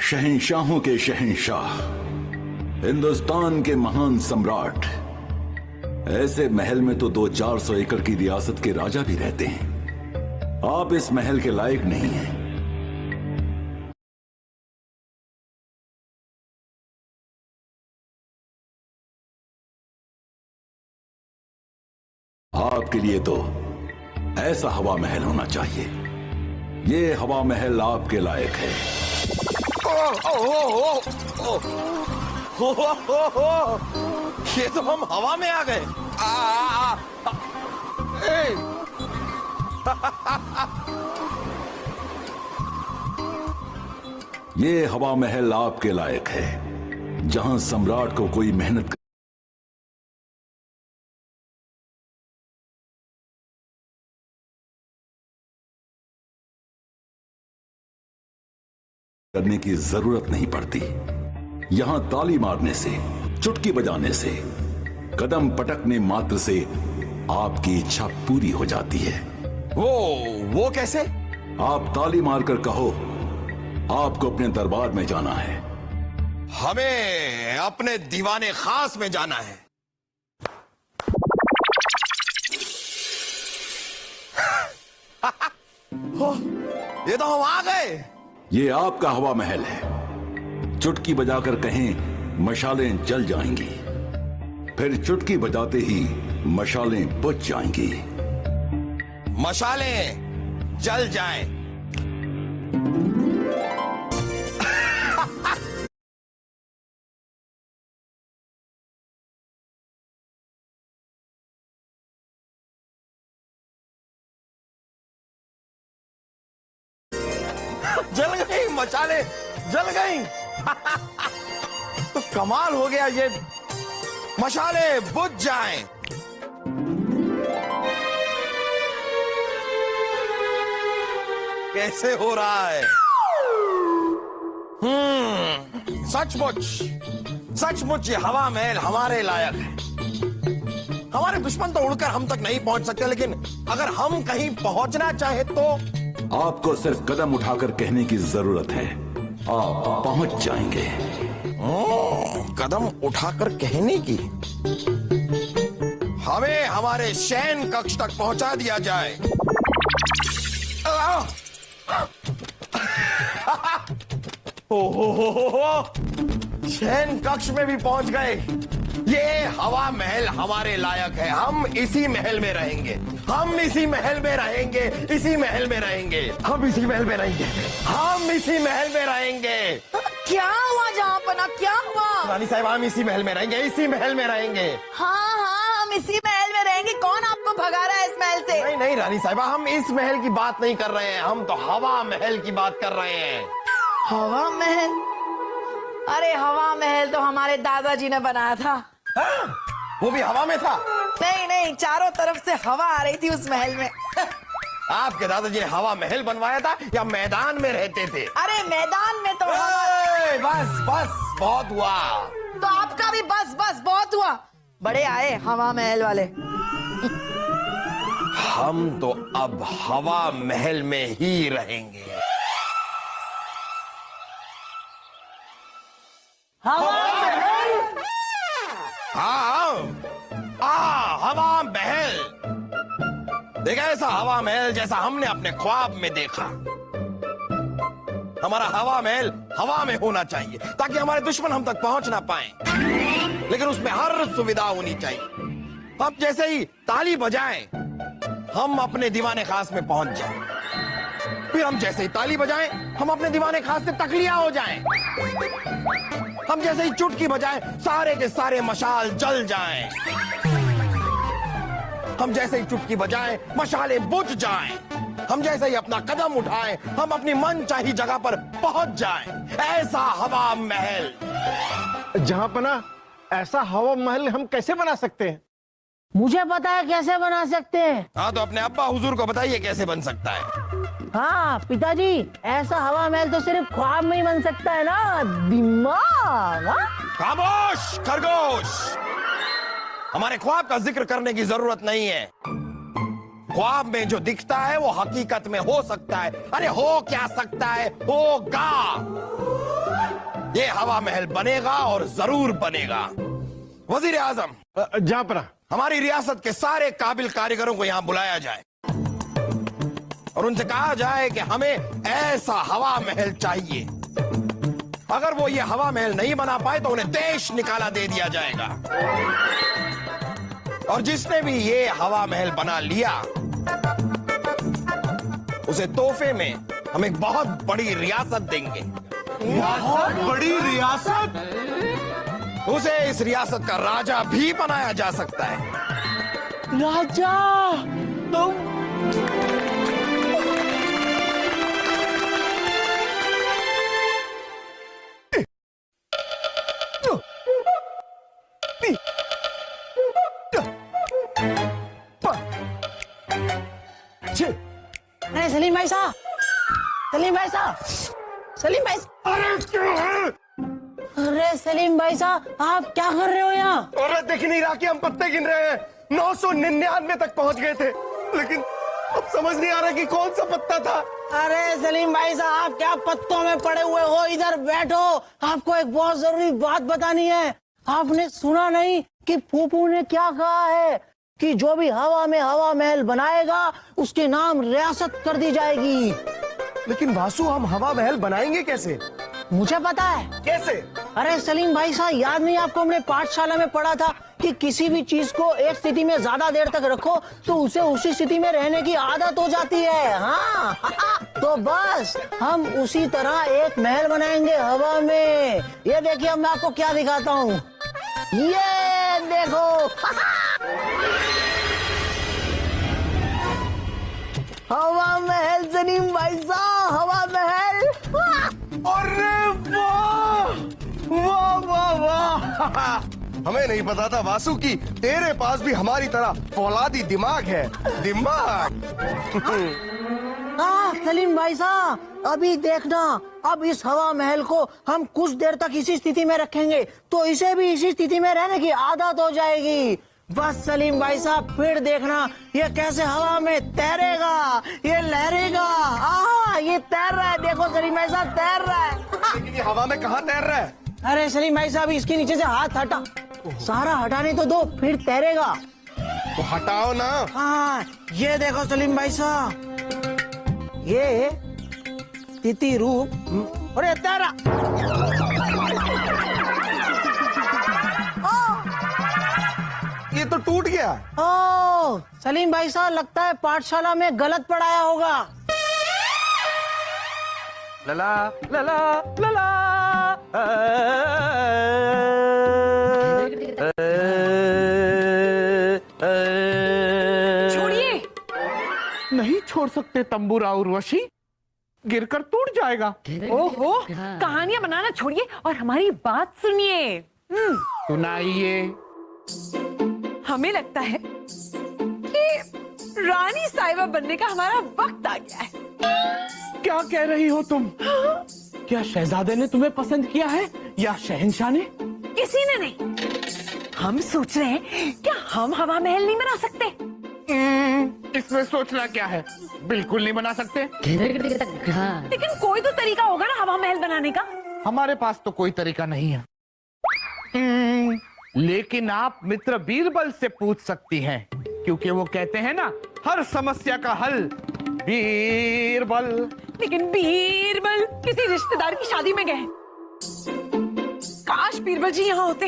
शहंशाहों के शहंशाह, हिंदुस्तान के महान सम्राट, ऐसे महल में तो 200-400 एकड़ की रियासत के राजा भी रहते हैं। आप इस महल के लायक नहीं हैं। आपके लिए तो ऐसा हवा महल होना चाहिए। ये हवा महल आपके लायक है। ये तो हम हवा में आ गए। ये हवा महल आपके लायक है, जहां सम्राट को कोई मेहनत करने की जरूरत नहीं पड़ती। यहां ताली मारने से, चुटकी बजाने से, कदम पटकने मात्र से आपकी इच्छा पूरी हो जाती है। वो कैसे? आप ताली मारकर कहो आपको अपने दरबार में जाना है। हमें अपने दीवाने खास में जाना है। ये तो हम आ गए। ये आपका हवा महल है। चुटकी बजाकर कहें मशालें जल जाएंगी, फिर चुटकी बजाते ही मशालें बुझ जाएंगी। मशालें जल जाएं। जल गई मशालें, जल गई। तो कमाल हो गया, ये मशालें बुझ जाएं। कैसे हो रहा है? सचमुच सचमुच ये हवा महल हमारे लायक है। हमारे दुश्मन तो उड़कर हम तक नहीं पहुंच सकते, लेकिन अगर हम कहीं पहुंचना चाहे तो आपको सिर्फ कदम उठाकर कहने की जरूरत है, आप पहुंच जाएंगे। कदम उठाकर कहने की? हमें हमारे शयन कक्ष तक पहुंचा दिया जाए। शयन कक्ष में भी पहुंच गए। ये हवा महल हमारे लायक है। हम इसी महल में रहेंगे, हम इसी महल में रहेंगे, इसी महल में रहेंगे, हम इसी महल में रहेंगे, हम इसी महल में रहेंगे। क्या हुआ जहाँपना, क्या हुआ? रानी साहब, हम इसी महल में रहेंगे, इसी महल में रहेंगे। हाँ, हम इसी महल में रहेंगे। कौन आपको भगा रहा है इस महल से? नहीं नहीं रानी साहब, हम इस महल की बात नहीं कर रहे हैं, हम तो हवा महल की बात कर रहे हैं। हवा महल? अरे हवा महल तो हमारे दादाजी ने बनाया था। वो भी हवा में था? नहीं नहीं, चारों तरफ से हवा आ रही थी उस महल में। आपके दादाजी ने हवा महल बनवाया था या मैदान में रहते थे? अरे मैदान में तो बस बस बहुत हुआ। तो आपका भी बस बस बहुत हुआ। बड़े आए हवा महल वाले। हम तो अब हवा महल में ही रहेंगे। हवा महल? हाँ, हवा महल। देखा ऐसा हवा महल जैसा हमने अपने ख्वाब में देखा। हमारा हवा महल हवा में होना चाहिए ताकि हमारे दुश्मन हम तक पहुंच ना पाए, लेकिन उसमें हर सुविधा होनी चाहिए। अब जैसे ही ताली बजाएं हम अपने दीवाने खास में पहुंच जाएं, फिर हम जैसे ही ताली बजाएं हम अपने दीवाने खास से तकलिया हो जाएं, हम जैसे ही चुटकी बजाएं सारे के सारे मशाल जल जाएं, हम जैसे ही चुटकी बजाएं मशाले बुझ जाएं, हम जैसे ही अपना कदम उठाएं हम अपनी मनचाही जगह पर पहुंच जाएं। ऐसा हवा महल। जहाँपना, ऐसा हवा महल हम कैसे बना सकते हैं? मुझे पता है कैसे बना सकते हैं। हाँ, तो अपने अब्बा हुजूर को बताइए कैसे बन सकता है। हाँ पिताजी, ऐसा हवा महल तो सिर्फ ख्वाब में ही बन सकता है ना, दिमाग। हाँ? खामोश खरगोश, हमारे ख्वाब का जिक्र करने की जरूरत नहीं है। ख्वाब में जो दिखता है वो हकीकत में हो सकता है। अरे हो क्या सकता है, होगा। ये हवा महल बनेगा और जरूर बनेगा। वजीर आजम, जहापना, हमारी रियासत के सारे काबिल कारीगरों को यहां बुलाया जाए और उनसे कहा जाए कि हमें ऐसा हवा महल चाहिए। अगर वो ये हवा महल नहीं बना पाए तो उन्हें देश निकाला दे दिया जाएगा। और जिसने भी ये हवा महल बना लिया उसे तोहफे में हम एक बहुत बड़ी रियासत देंगे। बहुत बड़ी रियासत? उसे इस रियासत का राजा भी बनाया जा सकता है। राजा? तुम? अरे सलीम भाई साहब, सलीम भाई साहब, सलीम भाई, अरे सलीम भाई साहब, आप क्या कर रहे हो यहाँ? अरे दिख नहीं रहा कि हम पत्ते गिन रहे हैं। 999 तक पहुंच गए थे, लेकिन अब समझ नहीं आ रहा कि कौन सा पत्ता था। अरे सलीम भाई साहब, आप क्या पत्तों में पड़े हुए हो? इधर बैठो, आपको एक बहुत जरूरी बात बतानी है। आपने सुना नहीं कि फूफू ने क्या कहा है कि जो भी हवा में हवा महल बनाएगा उसके नाम रियासत कर दी जाएगी। लेकिन वासु, हम हवा महल बनाएंगे कैसे? मुझे पता है कैसे? अरे सलीम भाई साहब, याद नहीं आपको, हमने पाठशाला में पढ़ा था कि किसी भी चीज को एक स्थिति में ज्यादा देर तक रखो तो उसे उसी स्थिति में रहने की आदत हो जाती है। हाँ तो बस हम उसी तरह एक महल बनाएंगे हवा में। ये देखिए, अब मैं आपको क्या दिखाता हूँ। ये देखो हवा महल सलीम भाई साहब, हवा महल। अरे वाह वाह वाह वाह! हमें नहीं पता था वासु की तेरे पास भी हमारी तरह फौलादी दिमाग है। दिमाग। सलीम भाई साहब, अभी देखना, अब इस हवा महल को हम कुछ देर तक इसी स्थिति में रखेंगे तो इसे भी इसी स्थिति में रहने की आदत हो जाएगी। बस सलीम भाई साहब, फिर देखना ये कैसे हवा में तैरेगा, ये लहरेगा। ये तैर रहा है, देखो सलीम भाई साहब, तैर रहा है। लेकिन ये हवा में कहाँ तैर रहा है? अरे सलीम भाई साहब, इसके नीचे से हाथ हटा, सारा हटाने तो दो, फिर तैरेगा। तो हटाओ ना। हाँ, ये देखो सलीम भाई साहब, ये तिथि रूप और ये तैरा। ये तो टूट गया। ओ सलीम भाई साहब, लगता है पाठशाला में गलत पढ़ाया होगा। लला लला लला। छोड़िए। नहीं छोड़ सकते तंबूरा उर्वशी, गिरकर टूट जाएगा। ओहो, कहानियां बनाना छोड़िए और हमारी बात सुनिए। सुनाइए। हमें लगता है कि रानी साहिबा बनने का हमारा वक्त आ गया है। क्या कह रही हो तुम? क्या शहजादे ने तुम्हें पसंद किया है या शहंशाह ने? किसी ने नहीं। हम सोच रहे हैं क्या हम हवा महल नहीं बना सकते? इसमें सोचना क्या है, बिल्कुल नहीं बना सकते। लेकिन कोई तो तरीका होगा ना हवा महल बनाने का। हमारे पास तो कोई तरीका नहीं है। लेकिन आप मित्र बीरबल से पूछ सकती हैं, क्योंकि वो कहते हैं ना, हर समस्या का हल बीरबल। लेकिन बीरबल किसी रिश्तेदार की शादी में गए। काश बीरबल जी यहाँ होते,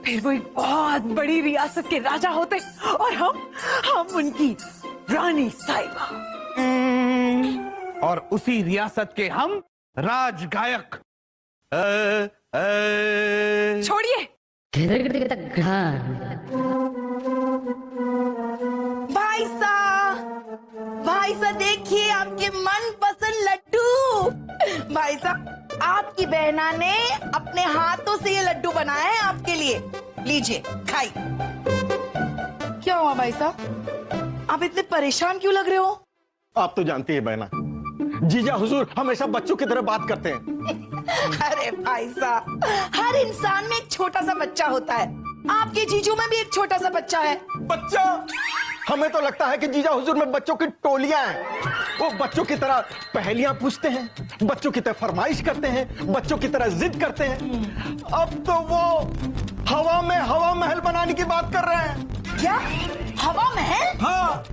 फिर वो एक बहुत बड़ी रियासत के राजा होते और हम उनकी रानी साहिबा। और उसी रियासत के हम राजगायक। छोड़िए। भाई साहब देखिए, आपके मनपसंद लड्डू। भाई साहब, आपकी बहना ने अपने हाथों से ये लड्डू बनाए हैं आपके लिए। लीजिए, खाइए। क्या हुआ भाई साहब, आप इतने परेशान क्यों लग रहे हो? आप तो जानती है बहना, जीजा हुजूर हमेशा बच्चों की तरह बात करते हैं। अरे भाई साहब, हर इंसान में एक छोटा सा बच्चा होता है। आपके जीजू में भी एक छोटा सा बच्चा है। बच्चा? हमें तो लगता है कि जीजा हुजूर में बच्चों की टोलियां हैं। वो बच्चों की तरह पहेलियां पूछते हैं, बच्चों की तरह फरमाइश करते हैं, बच्चों की तरह जिद करते हैं। अब तो वो हवा में हवा महल बनाने की बात कर रहे हैं। क्या हवा महल? हाँ,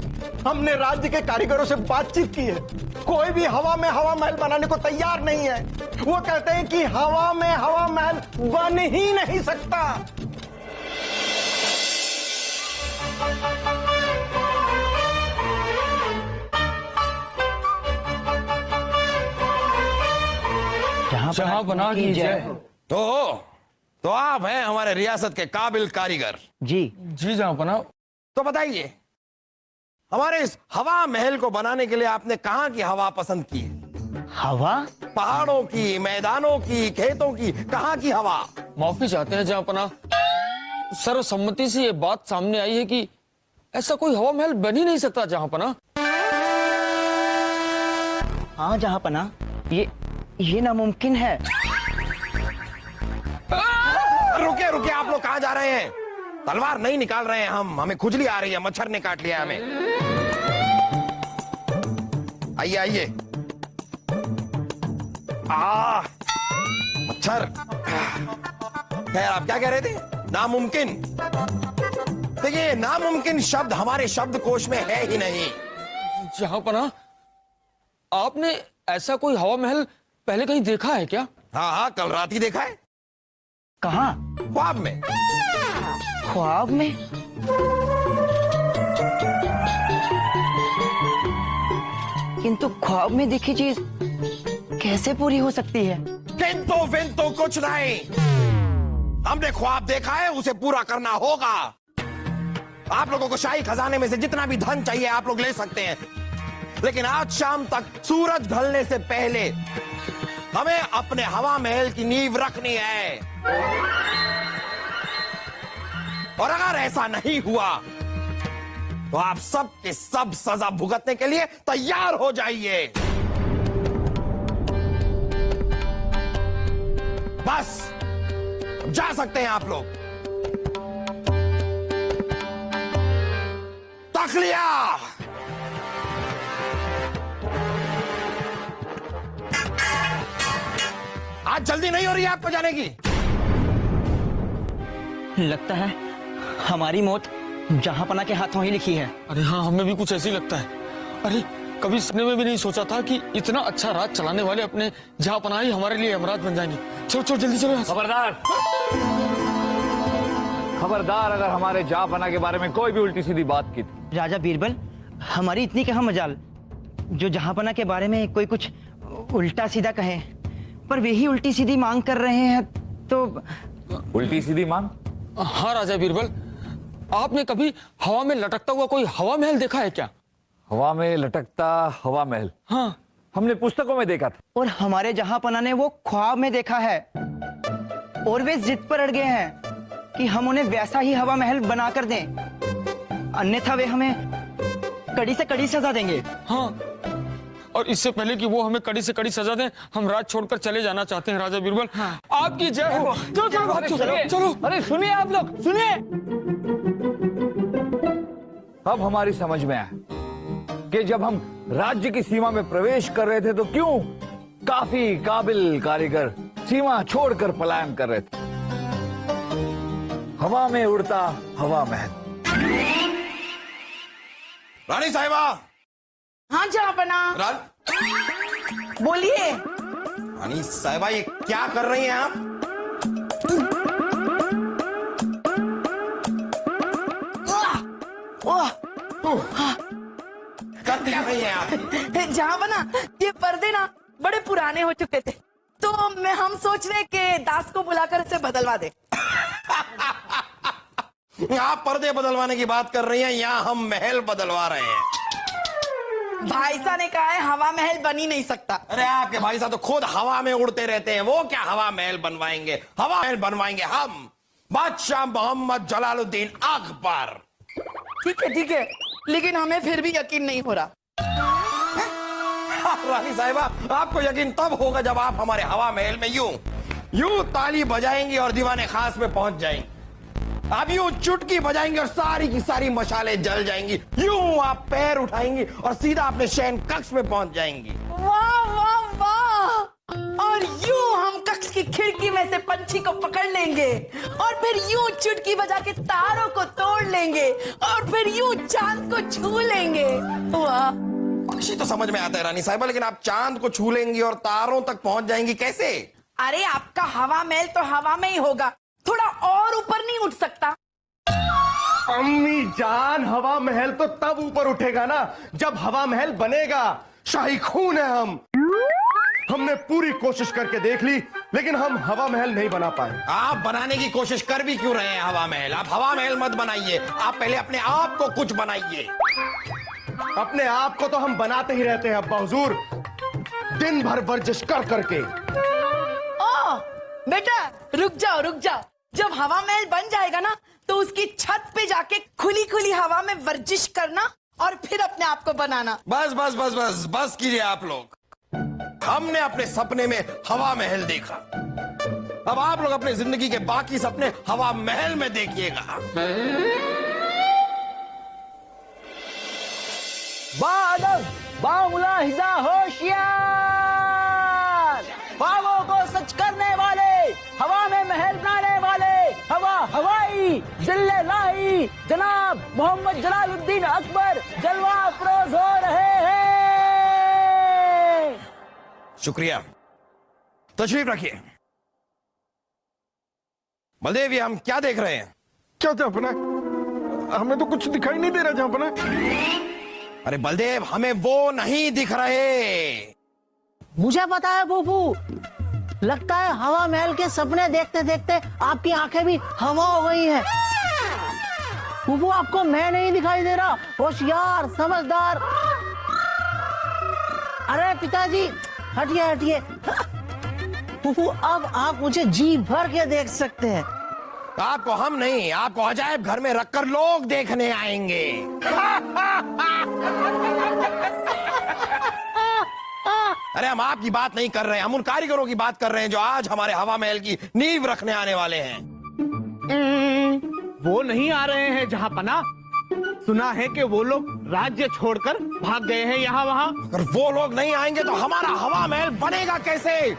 हमने राज्य के कारीगरों से बातचीत की है। कोई भी हवा में हवा महल बनाने को तैयार नहीं है। वो कहते हैं कि हवा में हवा महल बन ही नहीं सकता। जहां बना की जय। तो आप हैं हमारे रियासत के काबिल कारीगर। जी जी जहां पना। तो बताइए, हमारे इस हवा महल को बनाने के लिए आपने कहां की हवा पसंद की है? हवा? पहाड़ों की, मैदानों की, खेतों की, कहां की हवा? माफी चाहते हैं जहां पना, सर्वसम्मति से ये बात सामने आई है कि ऐसा कोई हवा महल बन ही नहीं सकता जहां पना। हाँ जहां पना, ये नामुमकिन है। रुके रुके, आप लोग कहां जा रहे हैं? तलवार नहीं निकाल रहे हैं हम, हमें खुजली आ रही है, मच्छर ने काट लिया हमें। आइए आइए। मच्छर। खैर, आप क्या कह रहे थे? नामुमकिन। देखिए, नामुमकिन शब्द हमारे शब्दकोश में है ही नहीं। जहां पना, आपने ऐसा कोई हवा महल पहले कहीं देखा है क्या? हाँ हाँ, कल रात ही देखा है। कहाँ? ख्वाब में। ख्वाब में? किंतु ख्वाब में देखी चीज कैसे पूरी हो सकती है? किंतु विंतु कुछ नहीं। हमने ख्वाब देखा है, उसे पूरा करना होगा। आप लोगों को शाही खजाने में से जितना भी धन चाहिए आप लोग ले सकते हैं, लेकिन आज शाम तक सूरज ढलने से पहले हमें अपने हवा महल की नींव रखनी है। और अगर ऐसा नहीं हुआ तो आप सब के सब सजा भुगतने के लिए तैयार हो जाइए। बस जा सकते हैं आप लोग। तखलिया। आज जल्दी नहीं हो रही है आपको जाने की? लगता है हमारी मौत जहांपना के हाथों ही लिखी है। अरे हाँ, हमें भी कुछ ऐसे ही लगता है। अरे कभी सपने में भी नहीं सोचा था कि इतना अच्छा राज चलाने वाले अपने जहांपना ही हमारे लिए यमराज बन जाएंगे। चलो चलो जल्दी चलो। खबरदार, खबरदार, अगर हमारे जहांपना के बारे में कोई भी उल्टी सीधी बात की। राजा बीरबल, हमारी इतनी कहाँ मजाल जो जहांपना के बारे में कोई कुछ उल्टा सीधा कहे, पर वे ही उल्टी सीधी मांग कर रहे हैं तो। उल्टी सीधी मांग? हाँ राजा बीरबल, आपने कभी हवा में लटकता हुआ कोई हवा महल देखा है क्या? हवा में लटकता हवा महल? हाँ, हमने पुस्तकों में देखा था। और हमारे जहांपना ने वो ख्वाब में देखा है, और वे जिद पर अड़ गए हैं कि हम उन्हें वैसा ही हवा महल बना कर दें, अन्यथा वे हमें कड़ी से कड़ी सजा देंगे। हाँ, और इससे पहले कि वो हमें कड़ी से कड़ी सजा दें, हम राज छोड़कर चले जाना चाहते हैं राजा बीरबल। हाँ। आपकी जय हो। चलो चलो चलो चलो। अरे सुनिए आप लोग, सुनिए। अब हमारी समझ में आया कि जब हम राज्य की सीमा में प्रवेश कर रहे थे तो क्यों काफी काबिल कारीगर सीमा छोड़कर पलायन कर रहे थे। हवा में उड़ता हवा महल। रानी साहिबा। हाँ जहांपना, बोलिए। रानी साहिबा, ये क्या कर रही हैं आप? कर क्या रही हैं आप? जहांपना, ये पर्दे ना बड़े पुराने हो चुके थे, तो हम सोच रहे कि दास को बुलाकर इसे बदलवा दे। आप पर्दे बदलवाने की बात कर रही हैं, यहाँ हम महल बदलवा रहे हैं। भाई साहब ने कहा है हवा महल बन ही नहीं सकता। अरे आपके भाई साहब तो खुद हवा में उड़ते रहते हैं, वो क्या हवा महल बनवाएंगे? हवा महल बनवाएंगे हम, बादशाह मोहम्मद जलालुद्दीन अकबर। ठीक है, लेकिन हमें फिर भी यकीन नहीं हो रहा। रानी साहिबा, आपको यकीन तब होगा जब आप हमारे हवा महल में यूं ताली बजाएंगी और दीवाने खास में पहुंच जाएंगी। अब यूं चुटकी बजाएंगे और सारी की सारी मशालें जल जाएंगी। यूं आप पैर उठाएंगी और सीधा अपने शयन कक्ष में पहुंच जाएंगी। वाह वाह वाह। और यूं हम कक्ष की खिड़की में से पंछी को पकड़ लेंगे और फिर यूं चुटकी बजा के तारों को तोड़ लेंगे और फिर यूं चांद को छू लेंगे। वाह। पक्षी तो समझ में आता है रानी साहिबा, लेकिन आप चांद को छू लेंगी और तारों तक पहुंच जाएंगी कैसे? अरे आपका हवा महल तो हवा में ही होगा, थोड़ा और ऊपर नहीं उठ सकता? अम्मी जान, हवा महल तो तब ऊपर उठेगा ना जब हवा महल बनेगा। शाही खून है हम। हमने पूरी कोशिश करके देख ली, लेकिन हम हवा महल नहीं बना पाए। आप बनाने की कोशिश कर भी क्यों रहे हैं हवा महल? आप हवा महल मत बनाइए, आप पहले अपने आप को कुछ बनाइए। अपने आप को तो हम बनाते ही रहते हैं अब्बा हुजूर, दिन भर वर्जिश कर करके। ओ बेटा रुक जाओ रुक जाओ। जब हवा महल बन जाएगा ना तो उसकी छत पे जाके खुली खुली हवा में वर्जिश करना और फिर अपने आप को बनाना। बस बस बस बस बस कीजिए आप लोग। हमने अपने सपने में हवा महल देखा, अब आप लोग अपने जिंदगी के बाकी सपने हवा महल में देखिएगा। बादल बामुलाहिजा होशियार, ख्वाबों को सच करने वाले, हवा में महल बनाने वाले, हवा हवाई जिल्ले लाही जनाब मोहम्मद जलालुद्दीन अकबर जलवा अफरोज हो रहे हैं। शुक्रिया, तशरीफ रखिए। बलदेव ये हम क्या देख रहे हैं? क्या जहापना, हमें तो कुछ दिखाई नहीं दे रहा जहापना। अरे बलदेव हमें वो नहीं दिख रहे। मुझे पता है फूफू, लगता है हवा महल के सपने देखते देखते आपकी आंखें भी हवा हो गई हैं। फूफू आपको मैं नहीं दिखाई दे रहा, होशियार समझदार। अरे पिताजी हटिए हटिए। फूफू अब आप मुझे जी भर के देख सकते हैं। आपको हम नहीं, आपको अजायब घर में रखकर लोग देखने आएंगे। अरे हम आपकी बात नहीं कर रहे हैं, हम उन कारीगरों की बात कर रहे हैं जो आज हमारे हवा महल की नींव रखने आने वाले हैं। वो नहीं आ रहे हैं जहांपना। सुना है कि वो लोग राज्य छोड़कर भाग गए हैं यहाँ वहाँ। अगर वो लोग नहीं आएंगे तो हमारा हवा महल बनेगा कैसे?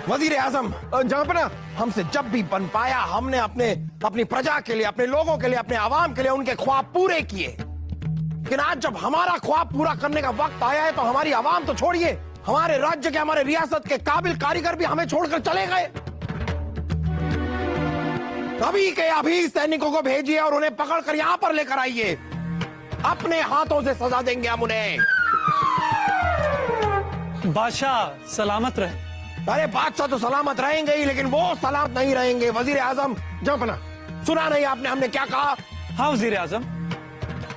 वजीर आजम जहांपना, हमसे जब भी बन पाया हमने अपनी प्रजा के लिए, अपने लोगों के लिए, अपने आवाम के लिए उनके ख्वाब पूरे किए। लेकिन आज जब हमारा ख्वाब पूरा करने का वक्त आया है तो हमारी आवाम तो छोड़िए, हमारे राज्य के, हमारे रियासत के काबिल कारीगर भी हमें छोड़कर चले गए। अभी के अभी सैनिकों को भेजिए और उन्हें पकड़कर यहां पर लेकर आइए। अपने हाथों से सजा देंगे हम उन्हें। बादशाह सलामत रहे। अरे बादशाह तो सलामत रहेंगे ही, लेकिन वो सलामत नहीं रहेंगे। वजीर आजम जहांपना, सुना नहीं आपने हमने क्या कहा? हाँ वजीर आजम,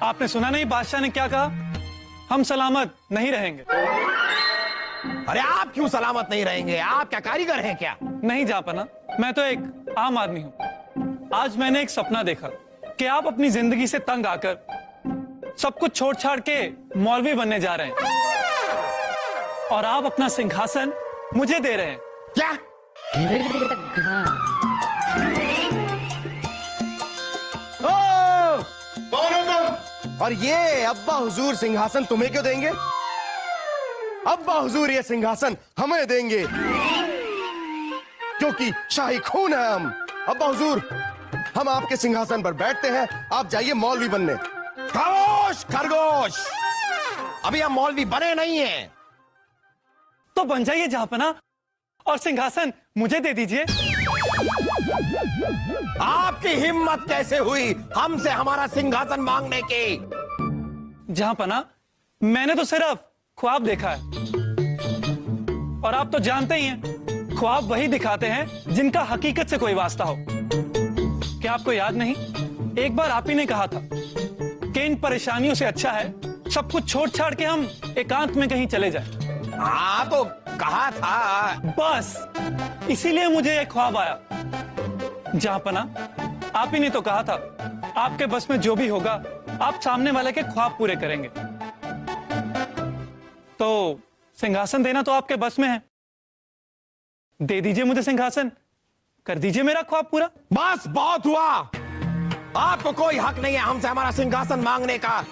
आपने सुना नहीं बादशाह ने क्या कहा? हम सलामत नहीं रहेंगे। अरे आप क्यों सलामत नहीं रहेंगे? आप क्या कारीगर हैं क्या? नहीं जापना, मैं तो एक आम आदमी हूँ। आज मैंने एक सपना देखा कि आप अपनी जिंदगी से तंग आकर सब कुछ छोड़ छाड़ के मौलवी बनने जा रहे हैं और आप अपना सिंहासन मुझे दे रहे हैं। क्या? कौन हो तुम? और ये अब्बा हुजूर सिंहासन तुम्हें क्यों देंगे? अब्बा हुजूर ये सिंहासन हमें देंगे क्योंकि शाही खून है हम। अब्बा हुजूर, हम आपके सिंहासन पर बैठते हैं, आप जाइए मौलवी बनने। खामोश खरगोश, अभी हम मौलवी बने नहीं हैं। तो बन जाइए जहांपना और सिंहासन मुझे दे दीजिए। आपकी हिम्मत कैसे हुई हमसे हमारा सिंहासन मांगने की? जहांपना, मैंने तो सिर्फ ख्वाब देखा है और आप तो जानते ही हैं, ख्वाब वही दिखाते हैं जिनका हकीकत से कोई वास्ता हो। क्या आपको याद नहीं, एक बार आप ही ने कहा था कि इन परेशानियों से अच्छा है सब कुछ छोड़ छाड़ के हम एकांत में कहीं चले जाएं। हाँ तो कहा था। बस इसीलिए मुझे एक ख्वाब आया। जहांपना, आप ही ने तो कहा था आपके बस में जो भी होगा आप सामने वाले के ख्वाब पूरे करेंगे। तो सिंहासन देना तो आपके बस में है, दे दीजिए मुझे सिंहासन, कर दीजिए मेरा ख्वाब पूरा। बस बहुत हुआ। आपको कोई हक नहीं है हमसे हमारा सिंहासन मांगने का।